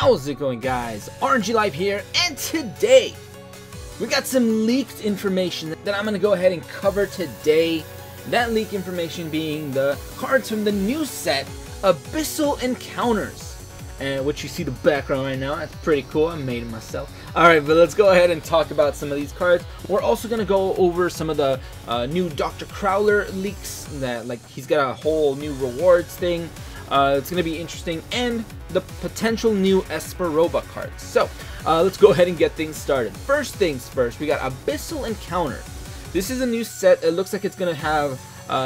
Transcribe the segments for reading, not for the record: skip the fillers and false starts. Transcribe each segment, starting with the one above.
How's it going, guys? aRenG Live here, and today we got some leaked information that I'm going to go ahead and cover today. That leaked information being the cards from the new set, Abyssal Encounters, which you see the background right now. That's pretty cool. I made it myself. Alright, but let's go ahead and talk about some of these cards. We're also going to go over some of the new Dr. Crowler leaks, that like he's got a whole new rewards thing. It's going to be interesting, and the potential new Espa Roba cards. So, let's go ahead and get things started. First things first, we got Abyssal Encounter. This is a new set. It looks like it's going to have,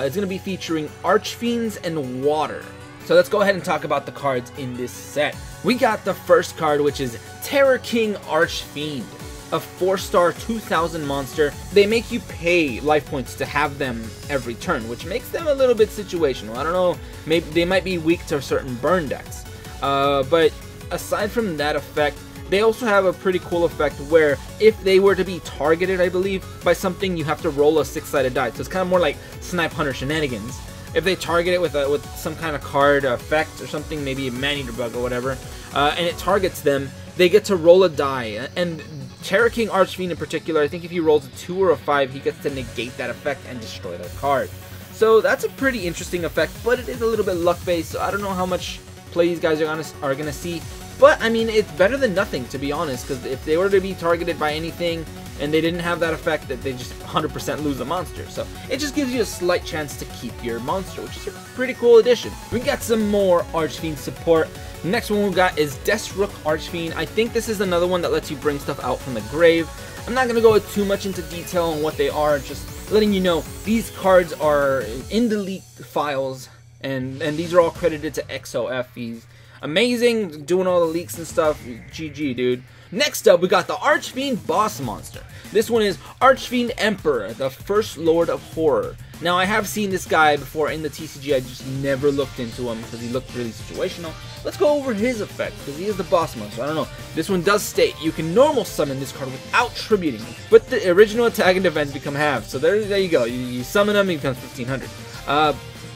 it's going to be featuring Archfiends and Water. So let's go ahead and talk about the cards in this set. We got the first card, which is Terror King Archfiend, a 4-star 2000 monster. They make you pay life points to have them every turn, which makes them a little bit situational. I don't know, maybe they might be weak to certain burn decks. But aside from that effect, they also have a pretty cool effect where if they were to be targeted, I believe, by something, you have to roll a 6-sided die. So it's kind of more like Snipe Hunter shenanigans. If they target it with some kind of card effect or something, maybe a man-eater bug or whatever, and it targets them, they get to roll a die. And Terror King Archfiend in particular, I think if he rolls a 2 or a 5, he gets to negate that effect and destroy that card. So that's a pretty interesting effect, but it is a little bit luck-based, so I don't know how much play these guys are gonna see. But, I mean, it's better than nothing, to be honest, because if they were to be targeted by anything and they didn't have that effect, that they just 100% lose a monster. So it just gives you a slight chance to keep your monster, which is a pretty cool addition. We got some more Archfiend support. Next one we got is Desrook Archfiend. I think this is another one that lets you bring stuff out from the grave. I'm not going to go too much into detail on what they are, just letting you know these cards are in the leaked files, and these are all credited to XOF. He's amazing, doing all the leaks and stuff. GG, dude. Next up, we got the Archfiend Boss Monster. This one is Archfiend Emperor, the First Lord of Horror. Now, I have seen this guy before in the TCG, I just never looked into him because he looked really situational. Let's go over his effect, because he is the boss monster. I don't know. This one does state you can normal summon this card without tributing him, but the original attack and defense become halved. So there you go. You summon him, he becomes 1500.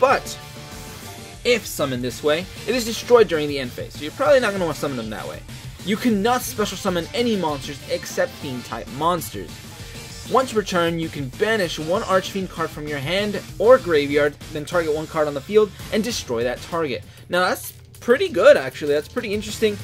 But if summoned this way, it is destroyed during the end phase. So you're probably not going to want to summon him that way. You cannot special summon any monsters except Fiend-type monsters. Once returned, you can banish one Archfiend card from your hand or graveyard, then target one card on the field and destroy that target. Now that's pretty good, actually. That's pretty interesting.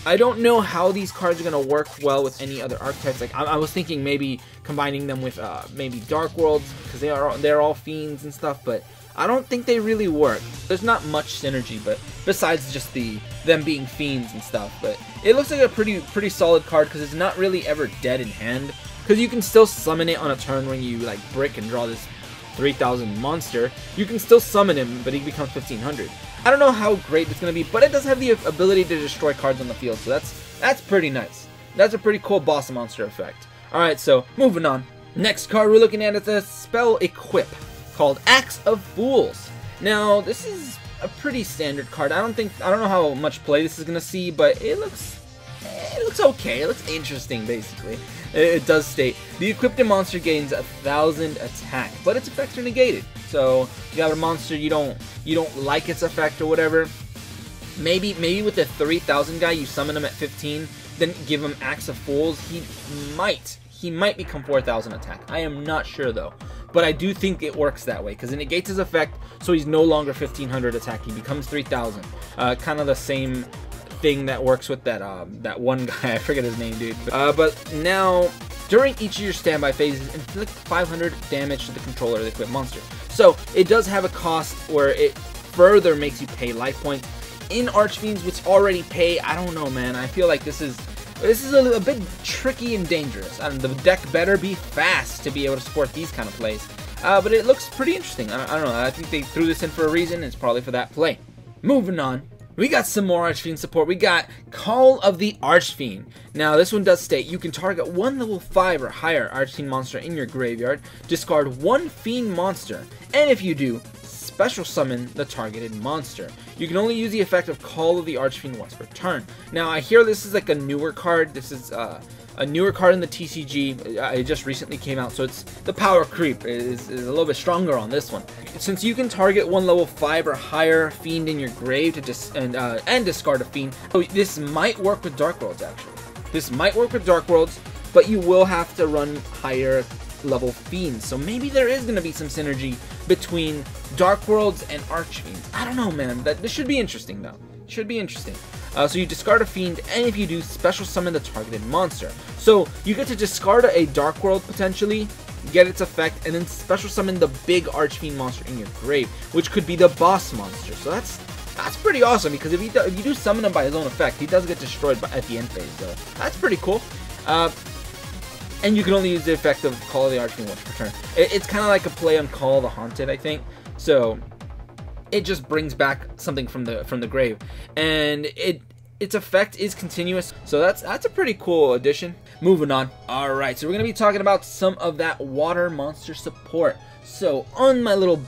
I don't know how these cards are going to work well with any other archetypes. Like I was thinking maybe combining them with maybe Dark Worlds, because they're all fiends and stuff, but I don't think they really work. There's not much synergy, but besides just them being fiends and stuff. But it looks like a pretty solid card, because it's not really ever dead in hand, because you can still summon it on a turn when you like brick and draw this 3000 monster. You can still summon him, but he becomes 1500. I don't know how great it's gonna be, but it does have the ability to destroy cards on the field, so that's pretty nice. That's a pretty cool boss monster effect. All right, so moving on. Next card we're looking at is a spell equip called Axe of Fools. Now, this is a pretty standard card. I don't know how much play this is gonna see, but it looks okay. It looks interesting, basically. It does state the equipped monster gains 1000 attack, but its effects are negated. So if you have a monster you don't like its effect or whatever, maybe with the 3000 guy you summon him at 15, then give him Axe of Fools. He might become 4000 attack. I am not sure though, but I do think it works that way, because it negates his effect, so he's no longer 1500 attack. He becomes 3000. Kind of the same thing that works with that one guy. I forget his name, dude. But now, during each of your standby phases, inflict 500 damage to the controller of the equipped monster. So it does have a cost where it further makes you pay life points. In Archfiends, which already pay, I don't know, man. I feel like this is a bit tricky and dangerous. The deck better be fast to be able to support these kind of plays. But it looks pretty interesting. I don't know. I think they threw this in for a reason. It's probably for that play. Moving on. We got some more Archfiend support. We got Call of the Archfiend. Now, this one does state you can target one level 5 or higher Archfiend monster in your graveyard, discard one Fiend monster, and if you do, special summon the targeted monster. You can only use the effect of Call of the Archfiend once per turn. Now, I hear this is like a newer card. This is a newer card in the TCG. It just recently came out, so it's the power creep is a little bit stronger on this one. Since you can target one level 5 or higher fiend in your grave to and discard a fiend, so this might work with Dark Worlds actually. This might work with Dark Worlds, but you will have to run higher level fiends. So maybe there is going to be some synergy between Dark Worlds and Archfiend. I don't know, man. This should be interesting, though. Should be interesting. So you discard a fiend, and if you do, special summon the targeted monster. So you get to discard a Dark World potentially, get its effect, and then special summon the big Archfiend monster in your grave, which could be the boss monster. So that's pretty awesome, because if you do summon him by his own effect, he does get destroyed at the end phase. So that's pretty cool. And you can only use the effect of Call of the Archfiend once per turn. It's kind of like a play on Call of the Haunted, I think. So it just brings back something from the grave, and its effect is continuous. So that's a pretty cool addition. Moving on. All right, so we're gonna be talking about some of that water monster support. So on my little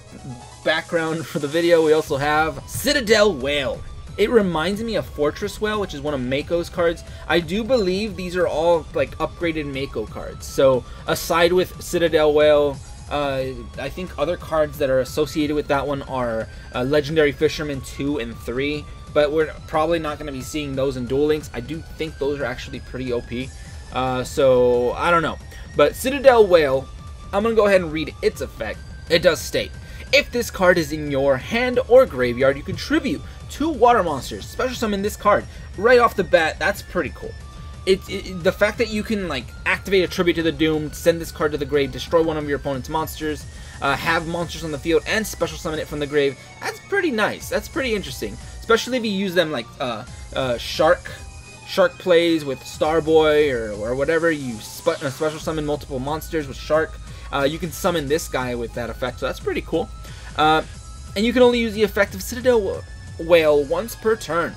background for the video, we also have Citadel Whale. It reminds me of Fortress Whale, which is one of Mako's cards. I do believe these are all like upgraded Mako cards. So aside with Citadel Whale, I think other cards that are associated with that one are Legendary Fisherman 2 and 3. But we're probably not going to be seeing those in Duel Links. I do think those are actually pretty OP. So I don't know. But Citadel Whale, I'm going to go ahead and read its effect. It does state, if this card is in your hand or graveyard, you contribute 2 water monsters. Special summon this card right off the bat. That's pretty cool. The fact that you can like activate a Tribute to the Doomed, send this card to the grave, destroy one of your opponent's monsters, have monsters on the field, and special summon it from the grave. That's pretty nice. That's pretty interesting, especially if you use them like shark plays with Starboy or whatever. You special summon multiple monsters with Shark. You can summon this guy with that effect, so that's pretty cool. And you can only use the effect of Citadel Whale once per turn.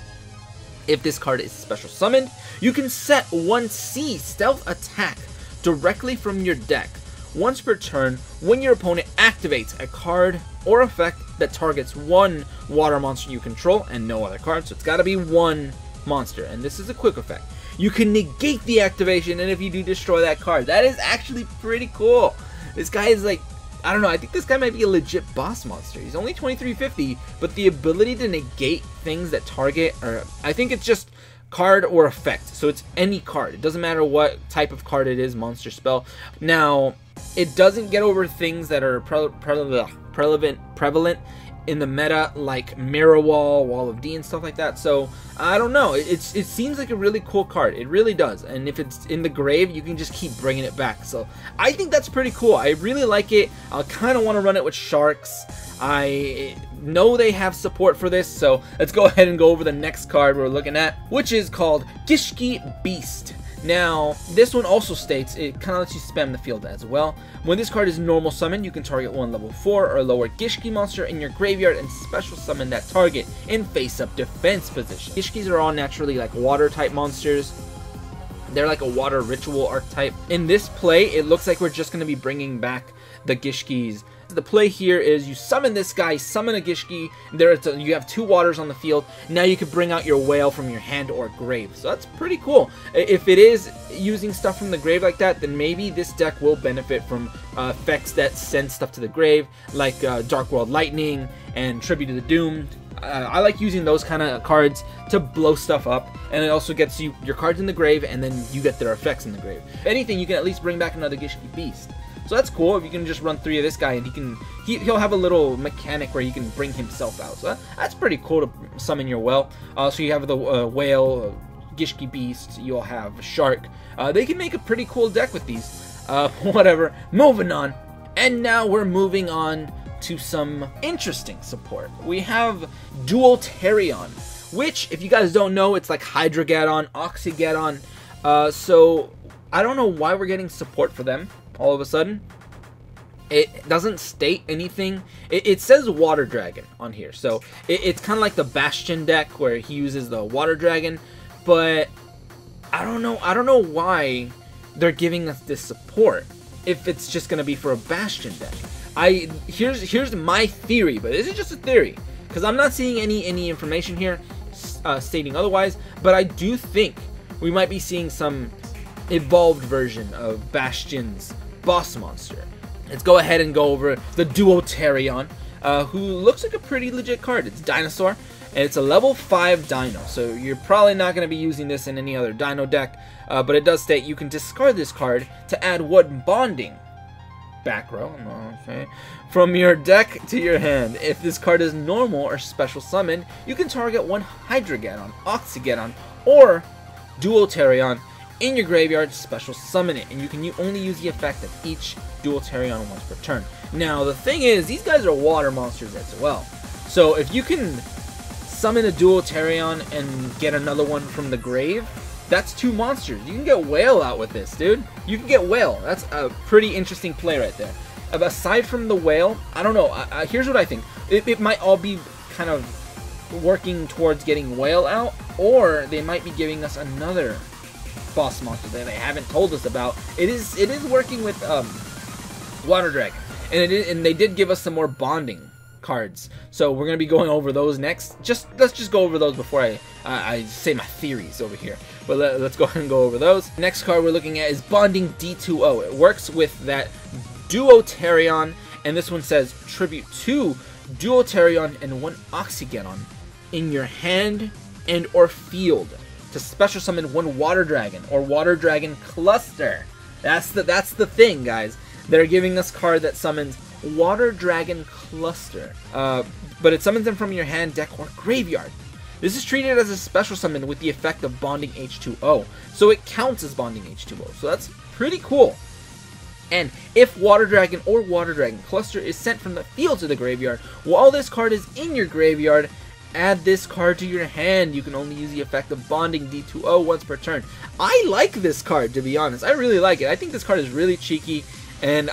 If this card is special summoned, you can set 1C stealth attack directly from your deck once per turn when your opponent activates a card or effect that targets one water monster you control and no other card. So it's got to be one monster, and this is a quick effect. You can negate the activation, and if you do, destroy that card. That is actually pretty cool. This guy is like, I don't know, I think this guy might be a legit boss monster. He's only 2350, but the ability to negate things that target, or I think it's just card or effect. So it's any card. It doesn't matter what type of card it is, monster spell. Now, it doesn't get over things that are prevalent in the meta, like Mirror Wall of D, and stuff like that. So I don't know. It seems like a really cool card. It really does. And if it's in the grave, you can just keep bringing it back. So I think that's pretty cool. I really like it. I kind of want to run it with Sharks. I know they have support for this, so let's go ahead and go over the next card we're looking at, which is called YuGiOh Beast. Now, this one also states it kind of lets you spam the field as well. When this card is normal summon, you can target one level 4 or lower YuGiOh monster in your graveyard and special summon that target in face-up defense position. YuGiOhs are all naturally like water type monsters. They're like a water ritual archetype. In this play, it looks like we're just going to be bringing back the YuGiOhs. The play here is you summon this guy, summon a YuGiOh, you have 2 waters on the field. Now you can bring out your whale from your hand or grave. So that's pretty cool. If it is using stuff from the grave like that, then maybe this deck will benefit from effects that send stuff to the grave, like Dark World Lightning and Tribute to the Doomed. I like using those kind of cards to blow stuff up, and it also gets you your cards in the grave, and then you get their effects in the grave. If anything, you can at least bring back another YuGiOh Beast. So that's cool. If you can just run 3 of this guy, and he'll have a little mechanic where he can bring himself out. So that's pretty cool to summon your whale. So you have the whale, YuGiOh Beast. You'll have Shark. They can make a pretty cool deck with these. Whatever. Moving on, and now we're moving on to some interesting support. We have Dualterion, which, if you guys don't know, it's like Hydragadon, Oxygadon. So I don't know why we're getting support for them all of a sudden. It doesn't state anything. It says Water Dragon on here, so it's kind of like the Bastion deck where he uses the Water Dragon, but I don't know why they're giving us this support if it's just gonna be for a Bastion deck. Here's my theory, but this is just a theory because I'm not seeing any information here stating otherwise, but I do think we might be seeing some evolved version of Bastion's boss monster. Let's go ahead and go over the Duotherion, who looks like a pretty legit card. It's Dinosaur, and it's a level 5 Dino, so you're probably not going to be using this in any other Dino deck, but it does state you can discard this card to add one bonding back row, okay, from your deck to your hand. If this card is normal or special summoned, you can target one Hydreigon, Oxygeddon, or Duotherion in your graveyard, special summon it, and you can only use the effect of each Duotherion once per turn. Now the thing is, these guys are water monsters as well, so if you can summon a Duotherion and get another one from the grave, that's 2 monsters. You can get Whale out with this, dude. You can get Whale. That's a pretty interesting play right there. Aside from the Whale, I don't know. Here's what I think. It might all be kind of working towards getting Whale out, or they might be giving us another boss monster that they haven't told us about. It is working with Water Dragon, and they did give us some more bonding cards, so we're gonna be going over those next. Let's just go over those before I say my theories over here. But let's go ahead and go over those. Next card we're looking at is Bonding D2O. It works with that Duotherion, and this one says tribute 2 Duotherion and 1 Oxygeddon in your hand and or field to special summon 1 Water Dragon or Water Dragon Cluster. That's the thing, guys. They're giving us card that summons Water Dragon Cluster, but it summons them from your hand, deck, or graveyard. This is treated as a special summon with the effect of Bonding H2O, so it counts as Bonding H2O, so that's pretty cool. And if Water Dragon or Water Dragon Cluster is sent from the field to the graveyard, while this card is in your graveyard, add this card to your hand. You can only use the effect of Bonding D2O once per turn. I like this card, to be honest. I really like it. I think this card is really cheeky, and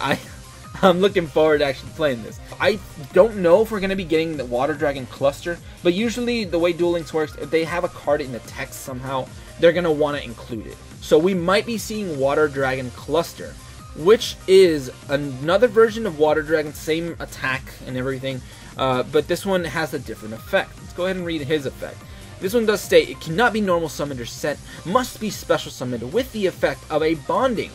I'm looking forward to actually playing this. I don't know if we're going to be getting the Water Dragon Cluster, but usually the way Duel Links works, if they have a card in the text somehow, they're going to want to include it. So we might be seeing Water Dragon Cluster, which is another version of Water Dragon, same attack and everything, but this one has a different effect. Let's go ahead and read his effect. This one does state, it cannot be normal summoned or sent, must be special summoned with the effect of a bonding.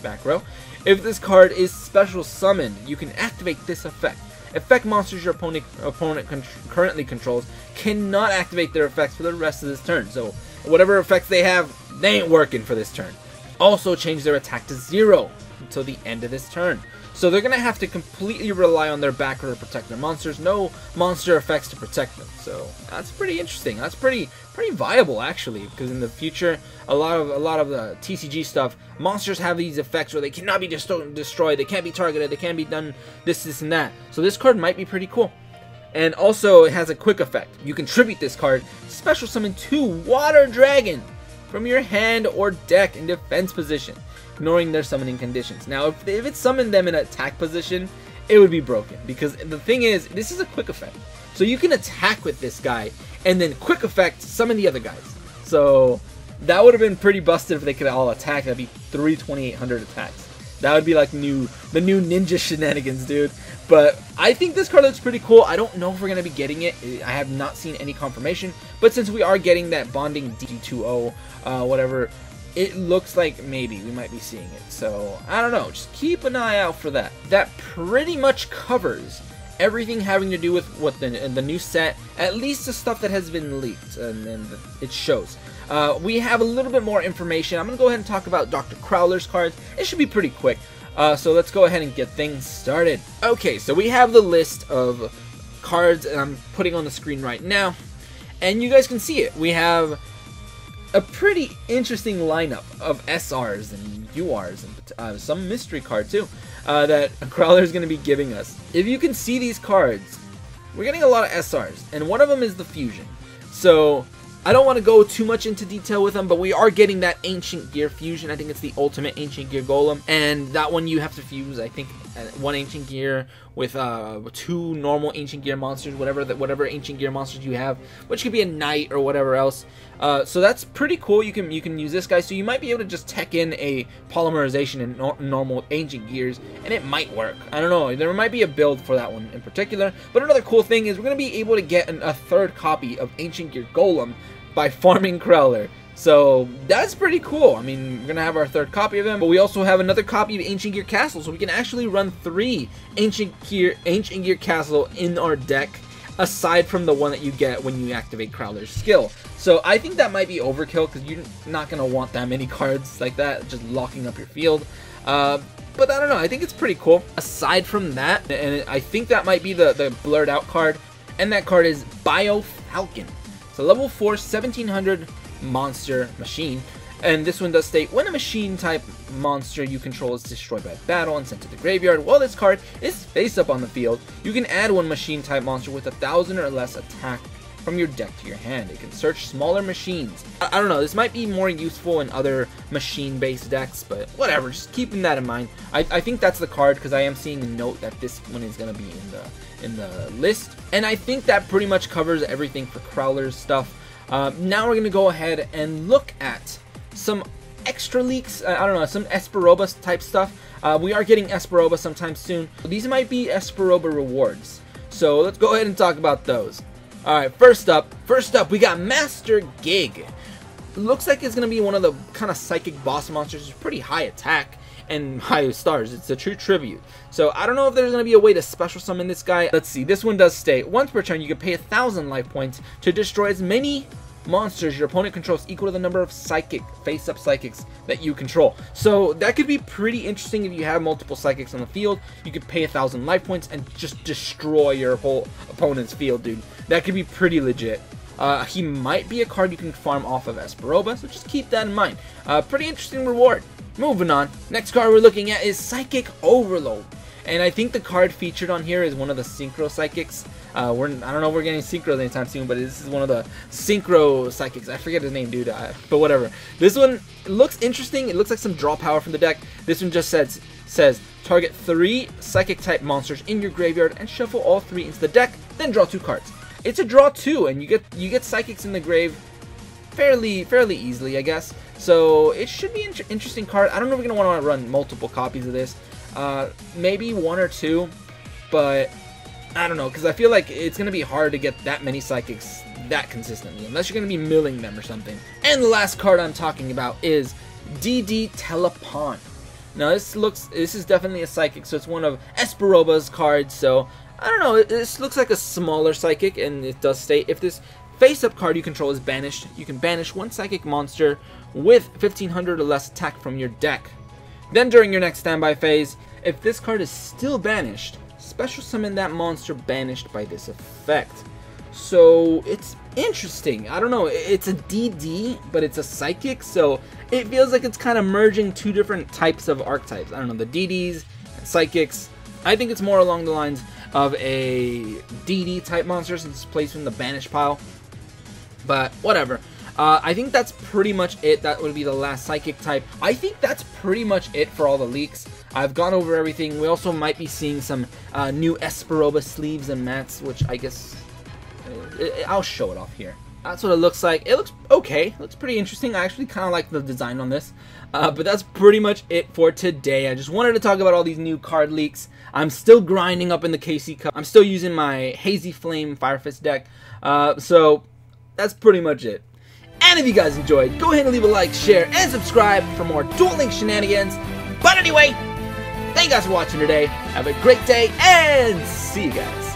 Back row. If this card is special summoned, you can activate this effect. Effect monsters your opponent currently controls cannot activate their effects for the rest of this turn. So whatever effects they have, they ain't working for this turn. Also change their attack to 0 until the end of this turn. So they're going to have to completely rely on their back row to protect their monsters. No monster effects to protect them. So that's pretty interesting. That's pretty viable, actually, because in the future, a lot of the TCG stuff, monsters have these effects where they cannot be destroyed, they can't be targeted, they can't be done this, and that. So this card might be pretty cool. And also, it has a quick effect. You can tribute this card, special summon 2 Water Dragon from your hand or deck in defense position, ignoring their summoning conditions. Now, if it summoned them in attack position, it would be broken, because the thing is, this is a quick effect. So you can attack with this guy, and then quick effect, summon the other guys. So that would have been pretty busted if they could all attack. That'd be 3 2800 attacks. That would be like the new ninja shenanigans, dude. But I think this card looks pretty cool. I don't know if we're going to be getting it. I have not seen any confirmation. But since we are getting that Bonding D2O, whatever, it looks like maybe we might be seeing it. So, I don't know. Just keep an eye out for that. That pretty much covers everything having to do with what the new set, at least the stuff that has been leaked, and it shows. We have a little bit more information. I'm going to go ahead and talk about Dr. Crowler's cards. It should be pretty quick. So let's go ahead and get things started. Okay, so we have the list of cards that I'm putting on the screen right now, and you guys can see it. We have a pretty interesting lineup of SRs and URs and some mystery card too that Crowler is going to be giving us. If you can see these cards, we're getting a lot of SRs, and one of them is the Fusion. So I don't want to go too much into detail with them, but we are getting that Ancient Gear Fusion. I think it's the ultimate Ancient Gear Golem, and that one you have to fuse, I think, 1 Ancient Gear with 2 normal Ancient Gear monsters, whatever Ancient Gear monsters you have, which could be a Knight or whatever else. So that's pretty cool. You can use this guy, so you might be able to just tech in a polymerization in normal Ancient Gears, and it might work. I don't know. There might be a build for that one in particular. But another cool thing is we're going to be able to get a 3rd copy of Ancient Gear Golem by farming Crowler. So that's pretty cool. I mean, we're gonna have our third copy of him, but we also have another copy of Ancient Gear Castle, so we can actually run 3 Ancient Gear Castle in our deck, aside from the one that you get when you activate Crowler's skill. So I think that might be overkill, because you're not going to want that many cards like that, just locking up your field. But I don't know, I think it's pretty cool. Aside from that, and I think that might be the blurred out card, and that card is Bio Falcon. So level 4, 1700 monster machine. And this one does state, when a machine type monster you control is destroyed by battle and sent to the graveyard, while this card is face up on the field, you can add one machine type monster with 1,000 or less attack from your deck to your hand. It can search smaller machines. I don't know, this might be more useful in other machine based decks, but whatever, just keeping that in mind. I think that's the card, because I am seeing a note that this one is going to be in the list. And I think that pretty much covers everything for Crowler's stuff. Now we're going to go ahead and look at some extra leaks, I don't know, some Espa Roba type stuff. We are getting Espa Roba sometime soon. These might be Espa Roba rewards. So let's go ahead and talk about those. Alright, first up, we got Master Gig. Looks like it's going to be one of the kind of psychic boss monsters. It's pretty high attack and high stars. It's a true tribute. So I don't know if there's going to be a way to special summon this guy. Let's see, this one does state, once per turn you can pay 1,000 life points to destroy as many monsters your opponent controls equal to the number of face-up psychics that you control. So that could be pretty interesting if you have multiple psychics on the field. You could pay 1,000 life points and just destroy your whole opponent's field, dude. That could be pretty legit. He might be a card you can farm off of Espa Roba, so just keep that in mind. Pretty interesting reward. Moving on. Next card we're looking at is Psychic Overload. And I think the card featured on here is one of the Synchro Psychics. I don't know if we're getting Synchros anytime soon, but this is one of the Synchro Psychics. I forget his name, dude, but whatever. This one looks interesting. It looks like some draw power from the deck. This one just says target 3 Psychic type monsters in your graveyard and shuffle all 3 into the deck, then draw 2 cards. It's a draw 2, and you get Psychics in the grave fairly easily, I guess. So it should be an interesting card. I don't know if we're gonna want to run multiple copies of this. Maybe 1 or 2, but I don't know, because I feel like it's going to be hard to get that many Psychics that consistently, unless you're going to be milling them or something. And the last card I'm talking about is DD Telepon. Now this is definitely a Psychic, so it's one of Espa Roba's cards, so I don't know, this looks like a smaller Psychic, and it does state, if this face-up card you control is banished, you can banish 1 Psychic monster with 1,500 or less attack from your deck. Then during your next standby phase, if this card is still banished, special summon that monster banished by this effect. So it's interesting. I don't know, it's a DD, but it's a Psychic, so it feels like it's kind of merging 2 different types of archetypes. I don't know, the DDs and Psychics. I think it's more along the lines of a DD type monster since it's placed in the banish pile. But whatever. I think that's pretty much it. That would be the last Psychic type. I think that's pretty much it for all the leaks. I've gone over everything. We also might be seeing some new Espa Roba sleeves and mats, which I guess I'll show it off here. That's what it looks like. It looks okay. It looks pretty interesting. I actually kind of like the design on this. But that's pretty much it for today. I just wanted to talk about all these new card leaks. I'm still grinding up in the KC Cup. I'm still using my Hazy Flame Firefist deck. So that's pretty much it. And if you guys enjoyed, go ahead and leave a like, share, and subscribe for more Duel Link shenanigans. But anyway, thank you guys for watching today. Have a great day, and see you guys.